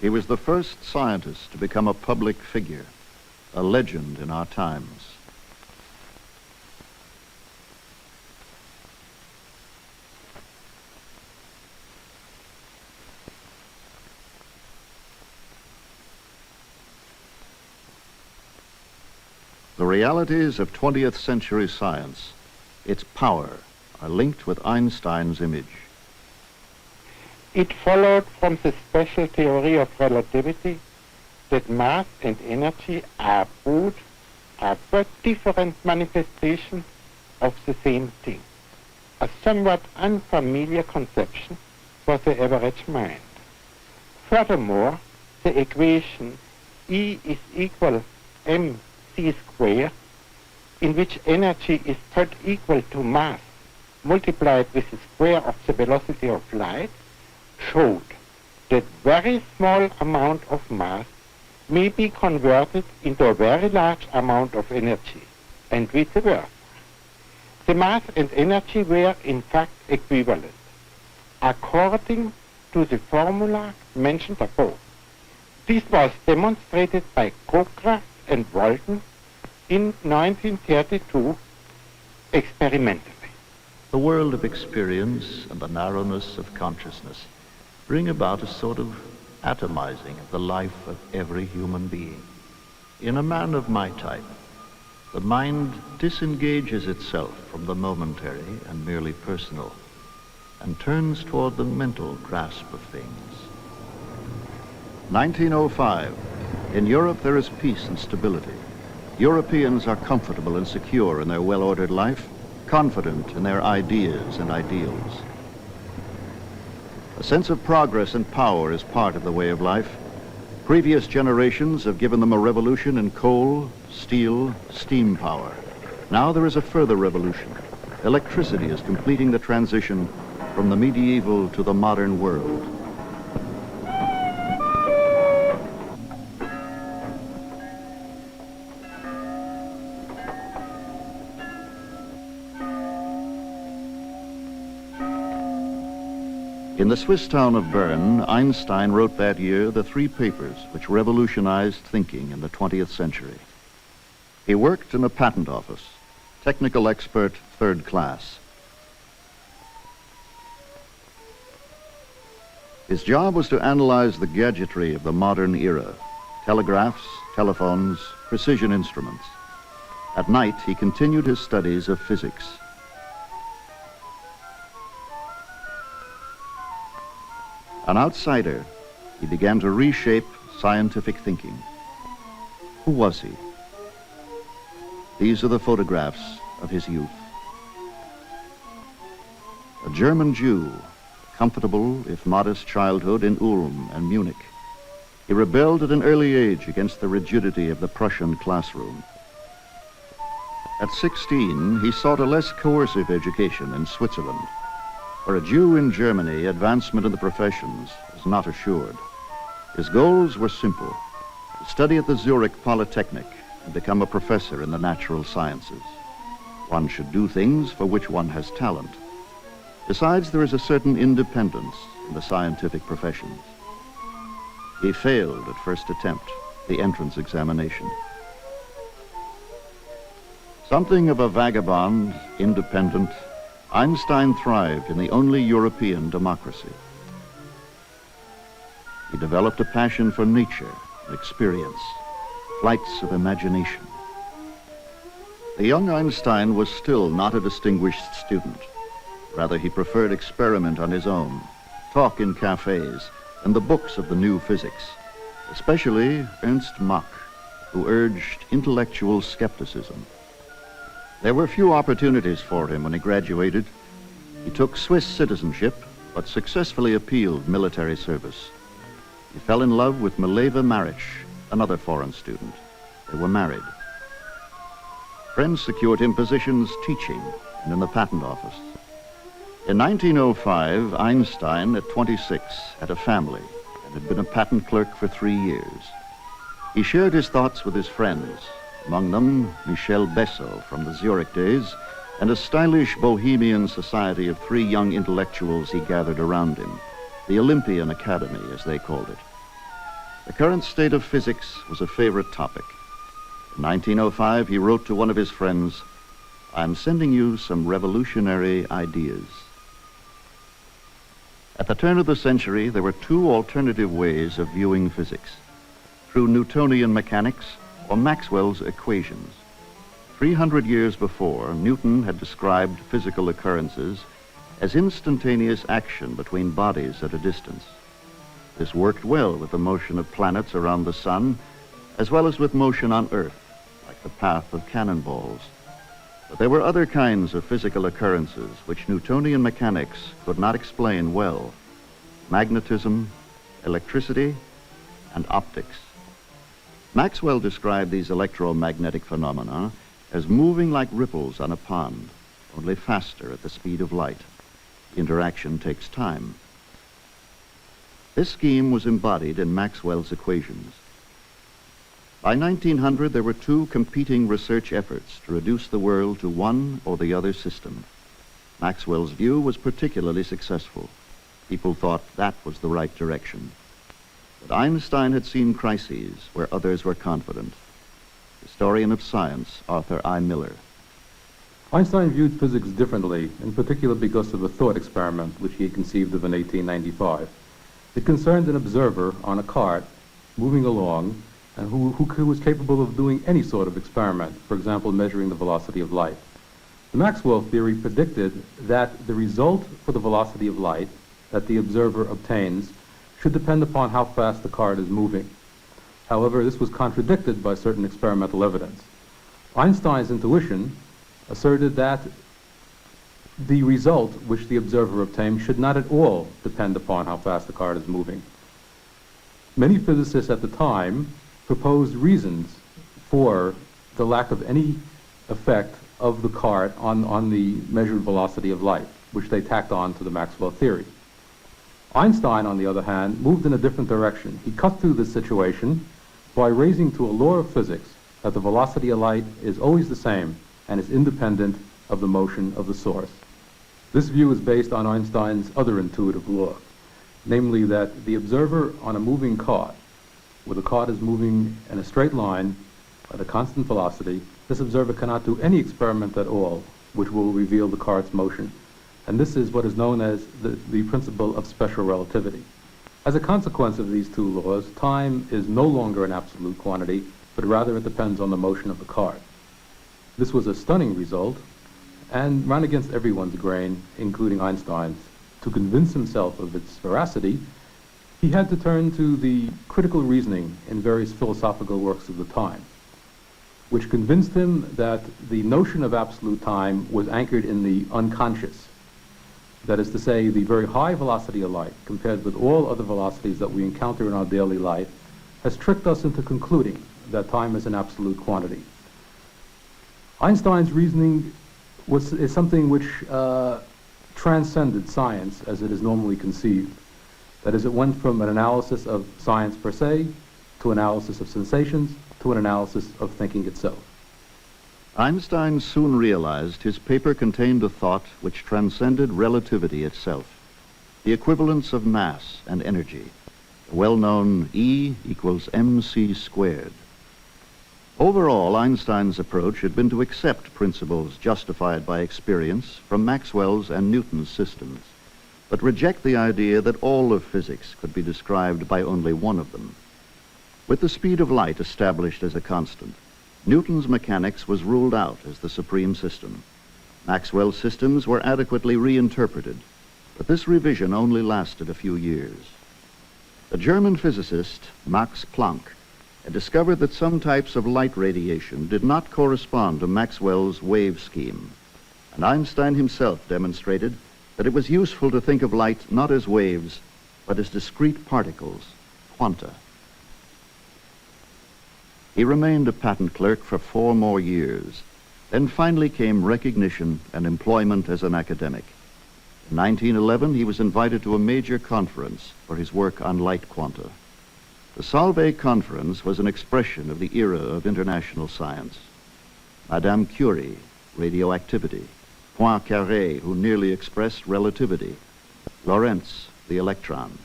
He was the first scientist to become a public figure, a legend in our times. The realities of 20th century science, its power, are linked with Einstein's image. It followed from the special theory of relativity that mass and energy are but different manifestations of the same thing, a somewhat unfamiliar conception for the average mind. Furthermore, the equation E is equal mc squared, in which energy is put equal to mass multiplied with the square of the velocity of light, showed that very small amount of mass may be converted into a very large amount of energy, and vice versa. The mass and energy were in fact equivalent, according to the formula mentioned above. This was demonstrated by Cockcroft and Walton in 1932 experimentally. The world of experience and the narrowness of consciousness bring about a sort of atomizing of the life of every human being. In a man of my type, the mind disengages itself from the momentary and merely personal and turns toward the mental grasp of things. 1905. In Europe there is peace and stability. Europeans are comfortable and secure in their well-ordered life, confident in their ideas and ideals. A sense of progress and power is part of the way of life. Previous generations have given them a revolution in coal, steel, steam power. Now there is a further revolution. Electricity is completing the transition from the medieval to the modern world. In the Swiss town of Bern, Einstein wrote that year the 3 papers which revolutionized thinking in the 20th century. He worked in a patent office, technical expert, 3rd class. His job was to analyze the gadgetry of the modern era, telegraphs, telephones, precision instruments. At night, he continued his studies of physics. An outsider, he began to reshape scientific thinking. Who was he? These are the photographs of his youth. A German Jew, comfortable if modest childhood in Ulm and Munich. He rebelled at an early age against the rigidity of the Prussian classroom. At 16, he sought a less coercive education in Switzerland. For a Jew in Germany, advancement in the professions was not assured. His goals were simple: to study at the Zurich Polytechnic and become a professor in the natural sciences. One should do things for which one has talent. Besides, there is a certain independence in the scientific professions. He failed at first attempt, the entrance examination. Something of a vagabond, independent, Einstein thrived in the only European democracy. He developed a passion for nature and experience, flights of imagination. The young Einstein was still not a distinguished student. Rather, he preferred experiment on his own, talk in cafes, and the books of the new physics, especially Ernst Mach, who urged intellectual skepticism. There were few opportunities for him when he graduated. He took Swiss citizenship, but successfully appealed military service. He fell in love with Mileva Maric, another foreign student. They were married. Friends secured him positions teaching and in the patent office. In 1905, Einstein, at 26, had a family and had been a patent clerk for 3 years. He shared his thoughts with his friends, among them Michel Besso from the Zurich days, and a stylish bohemian society of 3 young intellectuals he gathered around him, the Olympian Academy, as they called it. The current state of physics was a favorite topic. In 1905, he wrote to one of his friends, "I'm sending you some revolutionary ideas." At the turn of the century, there were two alternative ways of viewing physics: through Newtonian mechanics or Maxwell's equations. 300 years before, Newton had described physical occurrences as instantaneous action between bodies at a distance. This worked well with the motion of planets around the sun, as well as with motion on Earth, like the path of cannonballs. But there were other kinds of physical occurrences which Newtonian mechanics could not explain well: magnetism, electricity, and optics. Maxwell described these electromagnetic phenomena as moving like ripples on a pond, only faster at the speed of light. Interaction takes time. This scheme was embodied in Maxwell's equations. By 1900, there were two competing research efforts to reduce the world to one or the other system. Maxwell's view was particularly successful. People thought that was the right direction. But Einstein had seen crises where others were confident. Historian of science, Arthur I. Miller. Einstein viewed physics differently, in particular because of a thought experiment which he had conceived of in 1895. It concerned an observer on a cart moving along and who was capable of doing any sort of experiment, for example, measuring the velocity of light. The Maxwell theory predicted that the result for the velocity of light that the observer obtains should depend upon how fast the cart is moving. However, this was contradicted by certain experimental evidence. Einstein's intuition asserted that the result which the observer obtained should not at all depend upon how fast the cart is moving. Many physicists at the time proposed reasons for the lack of any effect of the cart on the measured velocity of light, which they tacked on to the Maxwell theory. Einstein, on the other hand, moved in a different direction. He cut through this situation by raising to a law of physics that the velocity of light is always the same and is independent of the motion of the source. This view is based on Einstein's other intuitive law, namely that the observer on a moving cart, where the cart is moving in a straight line at a constant velocity, this observer cannot do any experiment at all which will reveal the cart's motion. And this is what is known as the principle of special relativity. As a consequence of these two laws, time is no longer an absolute quantity, but rather it depends on the motion of the cart. This was a stunning result and ran against everyone's grain, including Einstein's. To convince himself of its veracity, he had to turn to the critical reasoning in various philosophical works of the time, which convinced him that the notion of absolute time was anchored in the unconscious. That is to say, the very high velocity of light, compared with all other velocities that we encounter in our daily life, has tricked us into concluding that time is an absolute quantity. Einstein's reasoning is something which transcended science as it is normally conceived. That is, it went from an analysis of science per se, to analysis of sensations, to an analysis of thinking itself. Einstein soon realized his paper contained a thought which transcended relativity itself, the equivalence of mass and energy, the well-known E equals mc squared. Overall, Einstein's approach had been to accept principles justified by experience from Maxwell's and Newton's systems, but reject the idea that all of physics could be described by only one of them. With the speed of light established as a constant, Newton's mechanics was ruled out as the supreme system. Maxwell's systems were adequately reinterpreted, but this revision only lasted a few years. The German physicist Max Planck had discovered that some types of light radiation did not correspond to Maxwell's wave scheme, and Einstein himself demonstrated that it was useful to think of light not as waves, but as discrete particles, quanta. He remained a patent clerk for 4 more years. Then finally came recognition and employment as an academic. In 1911, he was invited to a major conference for his work on light quanta. The Solvay Conference was an expression of the era of international science. Madame Curie, radioactivity. Poincaré, who nearly expressed relativity. Lorentz, the electron.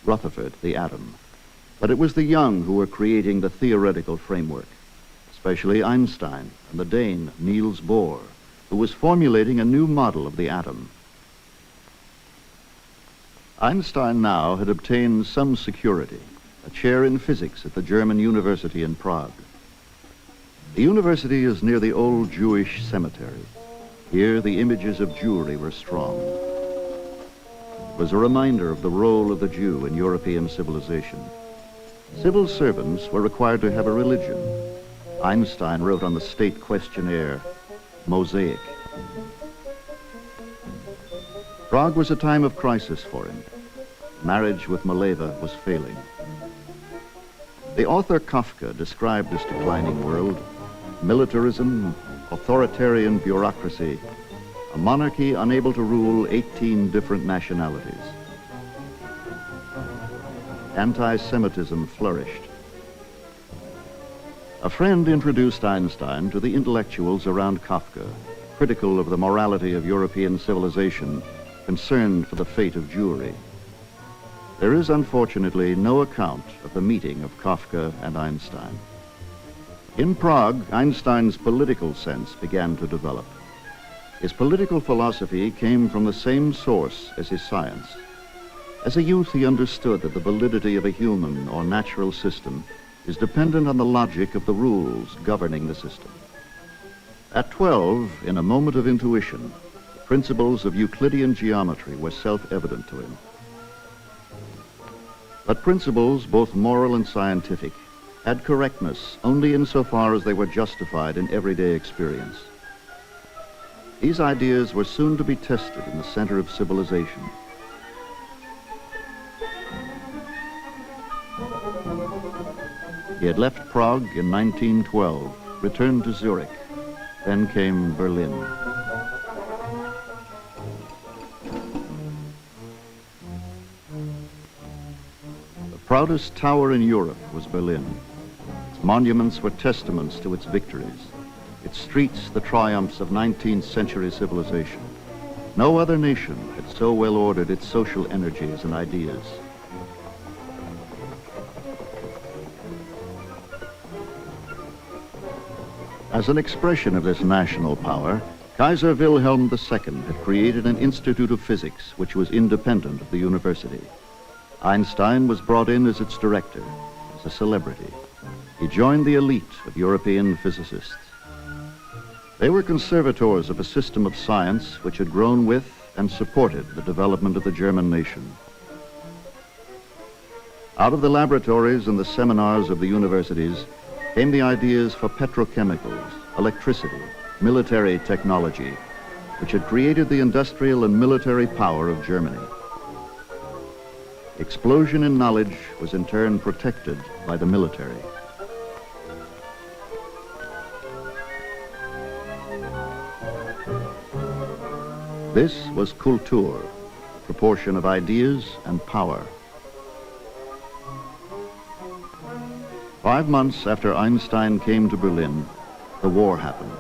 Rutherford, the atom. But it was the young who were creating the theoretical framework, especially Einstein and the Dane Niels Bohr, who was formulating a new model of the atom. Einstein now had obtained some security, a chair in physics at the German University in Prague. The university is near the old Jewish cemetery. Here, the images of Jewry were strong. It was a reminder of the role of the Jew in European civilization. Civil servants were required to have a religion. Einstein wrote on the state questionnaire, Mosaic. Prague was a time of crisis for him. Marriage with Mileva was failing. The author Kafka described this declining world: militarism, authoritarian bureaucracy, a monarchy unable to rule 18 different nationalities. Anti-Semitism flourished. A friend introduced Einstein to the intellectuals around Kafka, critical of the morality of European civilization, concerned for the fate of Jewry. There is unfortunately no account of the meeting of Kafka and Einstein. In Prague, Einstein's political sense began to develop. His political philosophy came from the same source as his science. As a youth, he understood that the validity of a human or natural system is dependent on the logic of the rules governing the system. At 12, in a moment of intuition, the principles of Euclidean geometry were self-evident to him. But principles, both moral and scientific, had correctness only insofar as they were justified in everyday experience. These ideas were soon to be tested in the center of civilization. He had left Prague in 1912, returned to Zurich, then came Berlin. The proudest tower in Europe was Berlin. Its monuments were testaments to its victories, its streets the triumphs of 19th century civilization. No other nation had so well ordered its social energies and ideas. As an expression of this national power, Kaiser Wilhelm II had created an Institute of Physics which was independent of the university. Einstein was brought in as its director, as a celebrity. He joined the elite of European physicists. They were conservators of a system of science which had grown with and supported the development of the German nation. Out of the laboratories and the seminars of the universities came the ideas for petrochemicals, electricity, military technology, which had created the industrial and military power of Germany. Explosion in knowledge was in turn protected by the military. This was Kultur, the proportion of ideas and power. 5 months after Einstein came to Berlin, the war happened.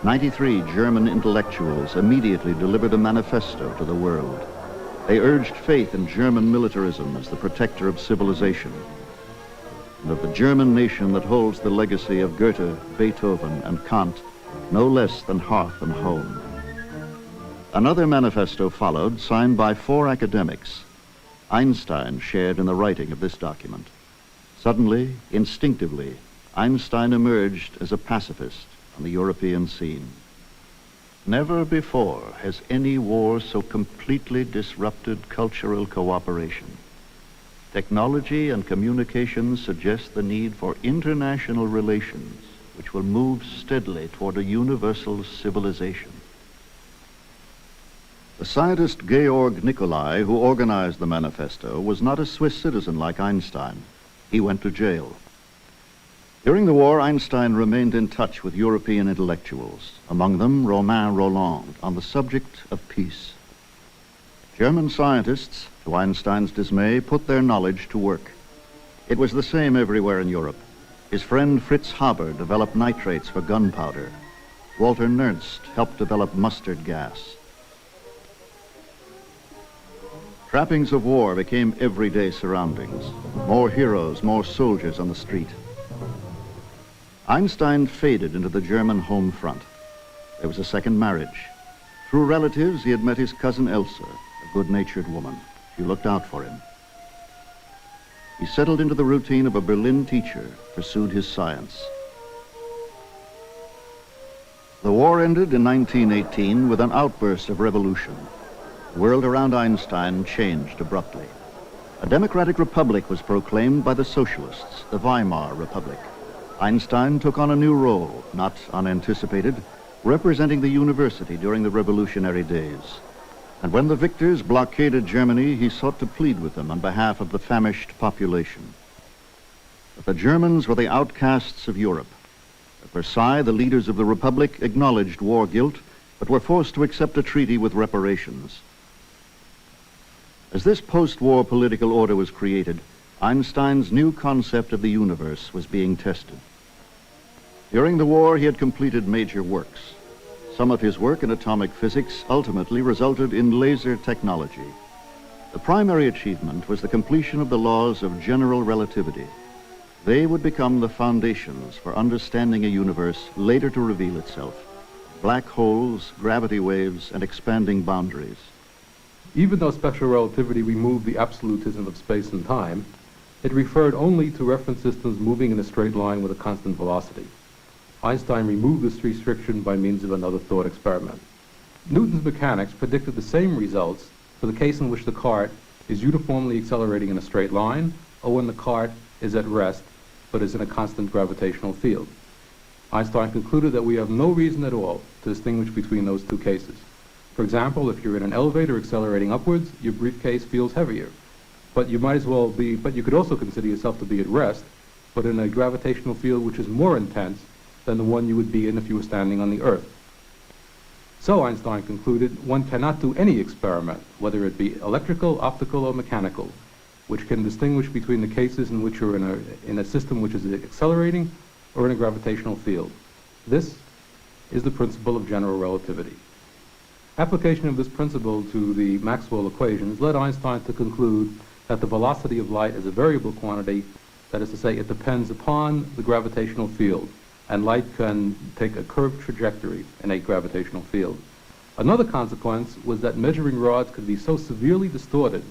93 German intellectuals immediately delivered a manifesto to the world. They urged faith in German militarism as the protector of civilization, and of the German nation that holds the legacy of Goethe, Beethoven, and Kant, no less than hearth and home. Another manifesto followed, signed by 4 academics. Einstein shared in the writing of this document. Suddenly, instinctively, Einstein emerged as a pacifist on the European scene. Never before has any war so completely disrupted cultural cooperation. Technology and communication suggest the need for international relations, which will move steadily toward a universal civilization. The scientist Georg Nicolai, who organized the manifesto, was not a Swiss citizen like Einstein. He went to jail. During the war, Einstein remained in touch with European intellectuals, among them Romain Rolland, on the subject of peace. German scientists, to Einstein's dismay, put their knowledge to work. It was the same everywhere in Europe. His friend Fritz Haber developed nitrates for gunpowder. Walter Nernst helped develop mustard gas. Trappings of war became everyday surroundings. More heroes, more soldiers on the street. Einstein faded into the German home front. There was a second marriage. Through relatives, he had met his cousin Elsa, a good-natured woman. She looked out for him. He settled into the routine of a Berlin teacher, pursued his science. The war ended in 1918 with an outburst of revolution. The world around Einstein changed abruptly. A democratic republic was proclaimed by the socialists, the Weimar Republic. Einstein took on a new role, not unanticipated, representing the university during the revolutionary days. And when the victors blockaded Germany, he sought to plead with them on behalf of the famished population. But the Germans were the outcasts of Europe. At Versailles, the leaders of the Republic acknowledged war guilt, but were forced to accept a treaty with reparations. As this post-war political order was created, Einstein's new concept of the universe was being tested. During the war, he had completed major works. Some of his work in atomic physics ultimately resulted in laser technology. The primary achievement was the completion of the laws of general relativity. They would become the foundations for understanding a universe later to reveal itself. Black holes, gravity waves, and expanding boundaries. Even though special relativity removed the absolutism of space and time, it referred only to reference systems moving in a straight line with a constant velocity. Einstein removed this restriction by means of another thought experiment. Newton's mechanics predicted the same results for the case in which the cart is uniformly accelerating in a straight line, or when the cart is at rest but is in a constant gravitational field. Einstein concluded that we have no reason at all to distinguish between those two cases. For example, if you're in an elevator accelerating upwards, your briefcase feels heavier. But you could also consider yourself to be at rest, but in a gravitational field which is more intense than the one you would be in if you were standing on the Earth. So Einstein concluded one cannot do any experiment, whether it be electrical, optical, or mechanical, which can distinguish between the cases in which you're in a system which is accelerating or in a gravitational field. This is the principle of general relativity. Application of this principle to the Maxwell equations led Einstein to conclude that the velocity of light is a variable quantity, that is to say, it depends upon the gravitational field, and light can take a curved trajectory in a gravitational field. Another consequence was that measuring rods could be so severely distorted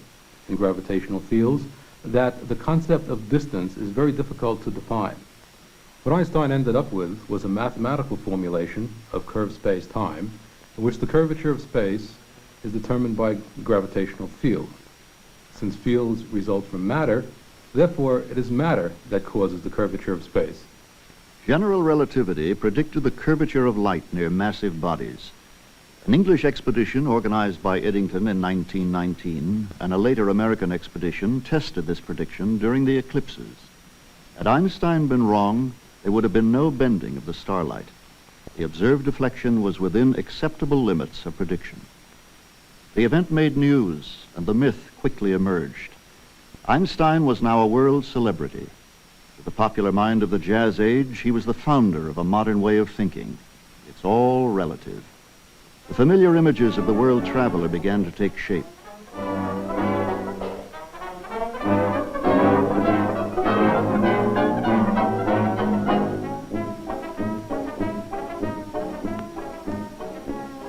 in gravitational fields that the concept of distance is very difficult to define. What Einstein ended up with was a mathematical formulation of curved space-time, in which the curvature of space is determined by gravitational field. Since fields result from matter, therefore it is matter that causes the curvature of space. General relativity predicted the curvature of light near massive bodies. An English expedition organized by Eddington in 1919 and a later American expedition tested this prediction during the eclipses. Had Einstein been wrong, there would have been no bending of the starlight. The observed deflection was within acceptable limits of prediction. The event made news, and the myth quickly emerged. Einstein was now a world celebrity. To the popular mind of the jazz age, he was the founder of a modern way of thinking. It's all relative. The familiar images of the world traveler began to take shape.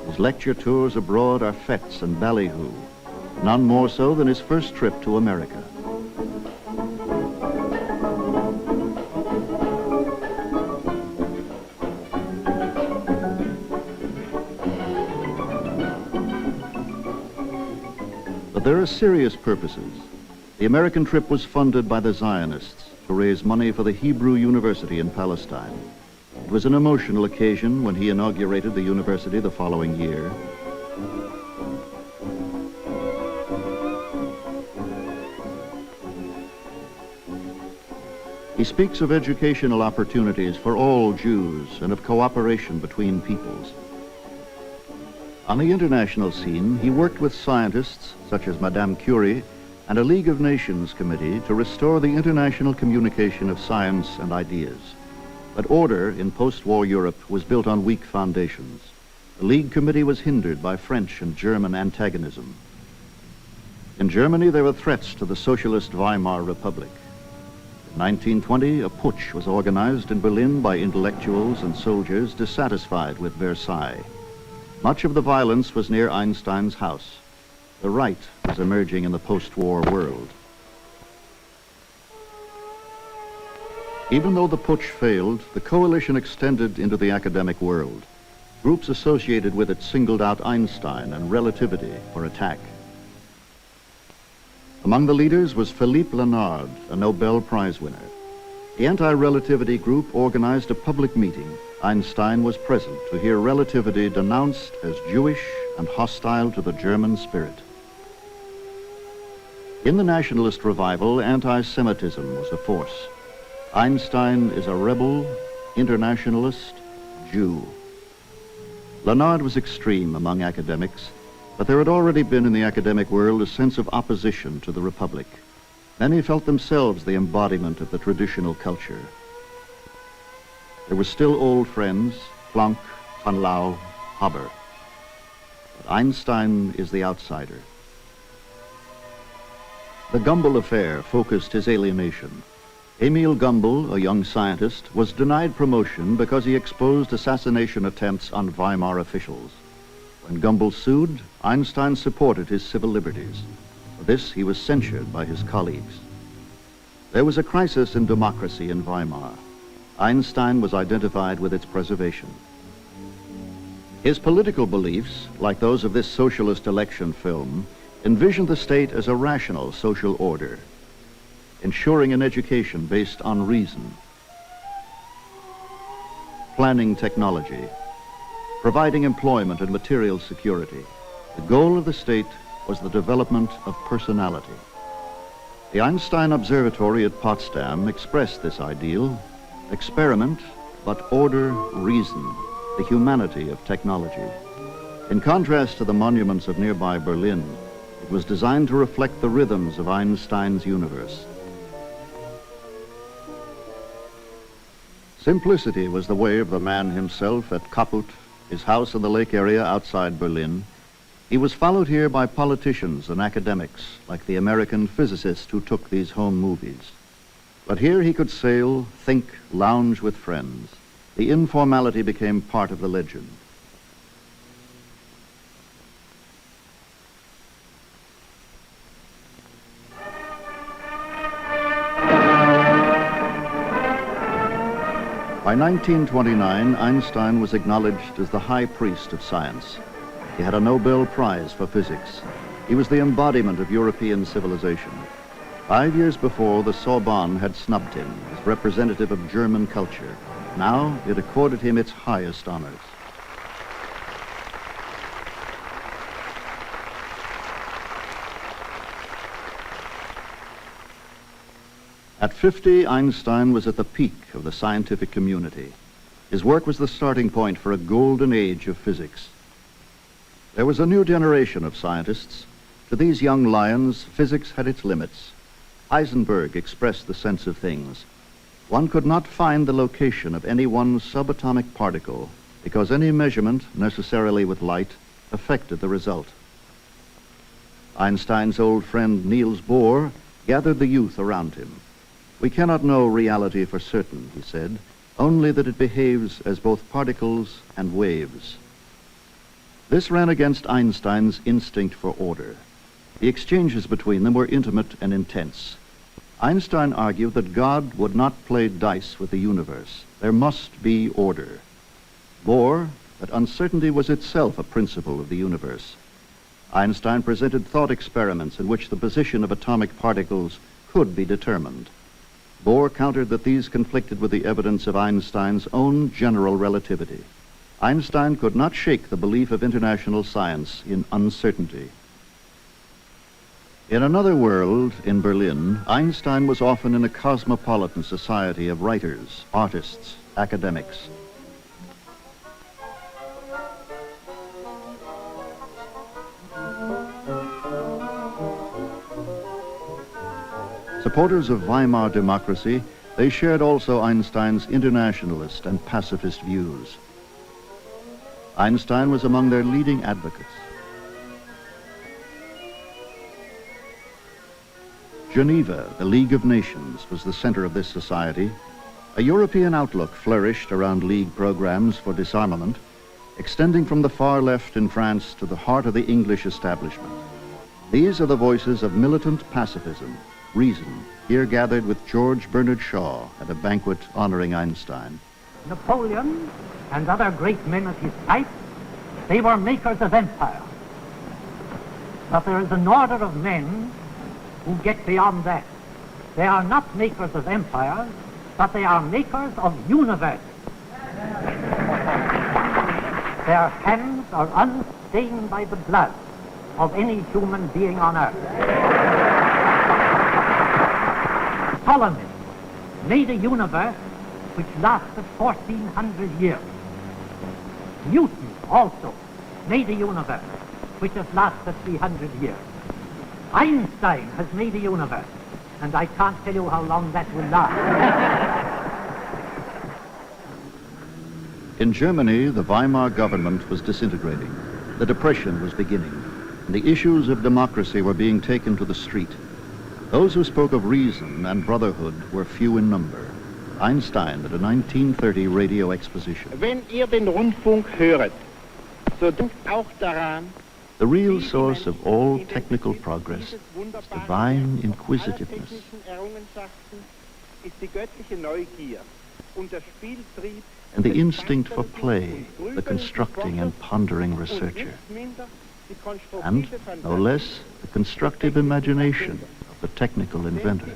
His lecture tours abroad are fetes and ballyhoo, none more so than his first trip to America. But there are serious purposes. The American trip was funded by the Zionists to raise money for the Hebrew University in Palestine. It was an emotional occasion when he inaugurated the university the following year. He speaks of educational opportunities for all Jews and of cooperation between peoples. On the international scene, he worked with scientists such as Madame Curie and a League of Nations committee to restore the international communication of science and ideas. But order in post-war Europe was built on weak foundations. The League committee was hindered by French and German antagonism. In Germany, there were threats to the socialist Weimar Republic. In 1920, a putsch was organized in Berlin by intellectuals and soldiers dissatisfied with Versailles. Much of the violence was near Einstein's house. The right was emerging in the post-war world. Even though the putsch failed, the coalition extended into the academic world. Groups associated with it singled out Einstein and relativity for attack. Among the leaders was Philippe Lenard, a Nobel Prize winner. The anti-relativity group organized a public meeting. Einstein was present to hear relativity denounced as Jewish and hostile to the German spirit. In the nationalist revival, anti-Semitism was a force. Einstein is a rebel, internationalist, Jew. Lenard was extreme among academics, but there had already been in the academic world a sense of opposition to the Republic. Many felt themselves the embodiment of the traditional culture. There were still old friends, Planck, Van Lau, Haber. But Einstein is the outsider. The Gumbel affair focused his alienation. Emil Gumbel, a young scientist, was denied promotion because he exposed assassination attempts on Weimar officials. When Gumbel sued, Einstein supported his civil liberties. For this, he was censured by his colleagues. There was a crisis in democracy in Weimar. Einstein was identified with its preservation. His political beliefs, like those of this socialist election film, envisioned the state as a rational social order, ensuring an education based on reason, planning technology, providing employment and material security. The goal of the state was the development of personality. The Einstein Observatory at Potsdam expressed this ideal: experiment, but order, reason, the humanity of technology. In contrast to the monuments of nearby Berlin, it was designed to reflect the rhythms of Einstein's universe. Simplicity was the way of the man himself at Kaput, his house in the lake area outside Berlin. He was followed here by politicians and academics, like the American physicist who took these home movies. But here he could sail, think, lounge with friends. The informality became part of the legend. By 1929, Einstein was acknowledged as the high priest of science. He had a Nobel Prize for physics. He was the embodiment of European civilization. 5 years before, the Sorbonne had snubbed him as representative of German culture. Now it accorded him its highest honors. At 50, Einstein was at the peak of the scientific community. His work was the starting point for a golden age of physics. There was a new generation of scientists. To these young lions, physics had its limits. Heisenberg expressed the sense of things. One could not find the location of any one subatomic particle because any measurement, necessarily with light, affected the result. Einstein's old friend Niels Bohr gathered the youth around him. "We cannot know reality for certain," he said, "only that it behaves as both particles and waves." This ran against Einstein's instinct for order. The exchanges between them were intimate and intense. Einstein argued that God would not play dice with the universe. There must be order. Bohr, that uncertainty was itself a principle of the universe. Einstein presented thought experiments in which the position of atomic particles could be determined. Bohr countered that these conflicted with the evidence of Einstein's own general relativity. Einstein could not shake the belief of international science in uncertainty. In another world, in Berlin, Einstein was often in a cosmopolitan society of writers, artists, academics. Supporters of Weimar democracy, they shared also Einstein's internationalist and pacifist views. Einstein was among their leading advocates. Geneva, the League of Nations, was the center of this society. A European outlook flourished around League programs for disarmament, extending from the far left in France to the heart of the English establishment. These are the voices of militant pacifism, reason, here gathered with George Bernard Shaw at a banquet honoring Einstein. Napoleon and other great men of his type, they were makers of empire. But there is an order of men who get beyond that. They are not makers of empires, but they are makers of universes. Their hands are unstained by the blood of any human being on earth. Ptolemy made a universe which lasted 1,400 years. Newton also made a universe which has lasted 300 years. Einstein has made a universe, and I can't tell you how long that will last. In Germany, the Weimar government was disintegrating. The Depression was beginning, and the issues of democracy were being taken to the street. Those who spoke of reason and brotherhood were few in number. Einstein at a 1930 radio exposition. Wenn ihr den Rundfunk höret, so denkt auch daran, the real source of all technical progress is divine inquisitiveness. And the instinct for play, the constructing and pondering researcher. And, no less, the constructive imagination of the technical inventor.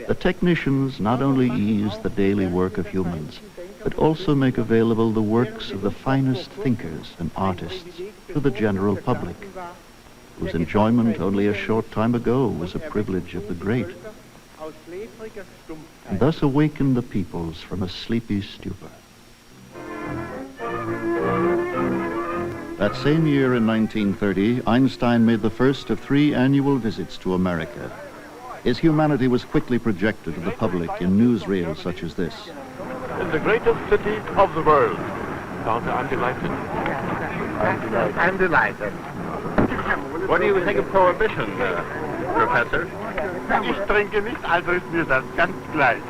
The technicians not only ease the daily work of humans, but also make available the works of the finest thinkers and artists to the general public, whose enjoyment only a short time ago was a privilege of the great, and thus awaken the peoples from a sleepy stupor. That same year in 1930, Einstein made the first of 3 annual visits to America. His humanity was quickly projected to the public in newsreels such as this. In the greatest city of the world. I'm delighted. I'm delighted. What do you think of prohibition, Professor? Ich trinke nicht, also ist mir das ganz gleich.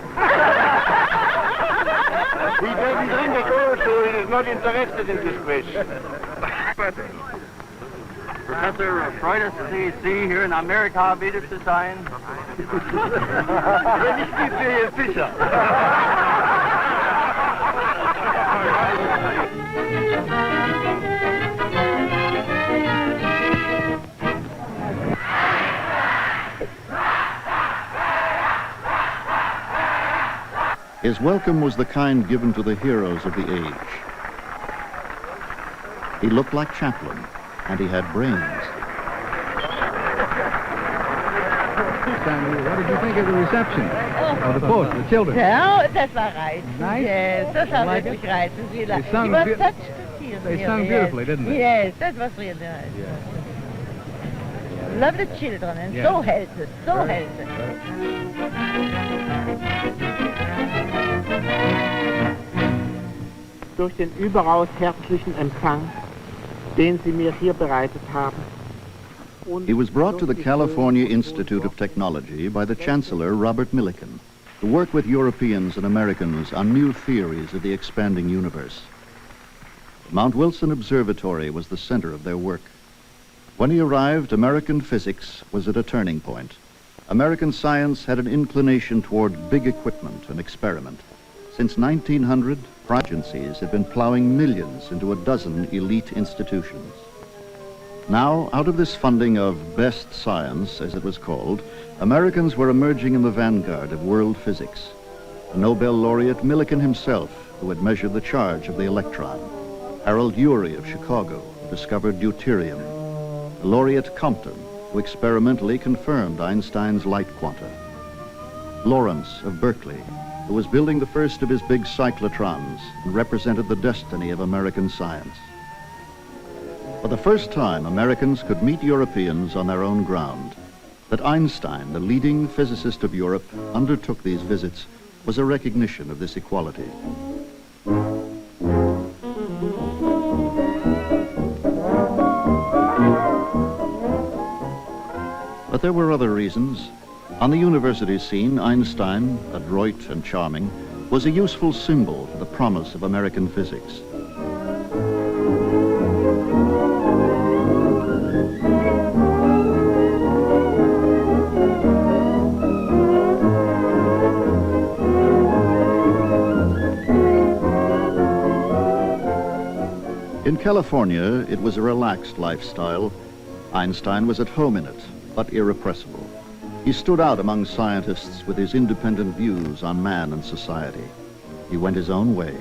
He doesn't drink at all, so he is not interested in this question. Professor, freut es Sie hier in Amerika wieder zu sein? Wenn ich die sehe, sicher. His welcome was the kind given to the heroes of the age. He looked like Chaplin, and he had brains. What did you think of the reception of the folks, the children? Ja, das war reizend. Nice? Yes, das war Like wirklich it? reizend. They sung, they sung beautifully, didn't they? Yes, that was really nice. Love the children, and Yeah. so healthy, so healthy. durch den überaus herzlichen Empfang, den Sie mir hier bereitet haben. He was brought to the California Institute of Technology by the Chancellor, Robert Millikan, to work with Europeans and Americans on new theories of the expanding universe. Mount Wilson Observatory was the center of their work. When he arrived, American physics was at a turning point. American science had an inclination toward big equipment and experiment. Since 1900, agencies had been plowing millions into a dozen elite institutions. Now, out of this funding of best science, as it was called, Americans were emerging in the vanguard of world physics. The Nobel laureate Millikan himself, who had measured the charge of the electron. Harold Urey of Chicago, who discovered deuterium. The laureate Compton, who experimentally confirmed Einstein's light quanta. Lawrence of Berkeley, who was building the first of his big cyclotrons and represented the destiny of American science. For the first time, Americans could meet Europeans on their own ground. That Einstein, the leading physicist of Europe, undertook these visits was a recognition of this equality. there were other reasons. On the university scene, Einstein, adroit and charming, was a useful symbol for the promise of American physics. In California, it was a relaxed lifestyle. Einstein was at home in it, but irrepressible. He stood out among scientists with his independent views on man and society. He went his own way.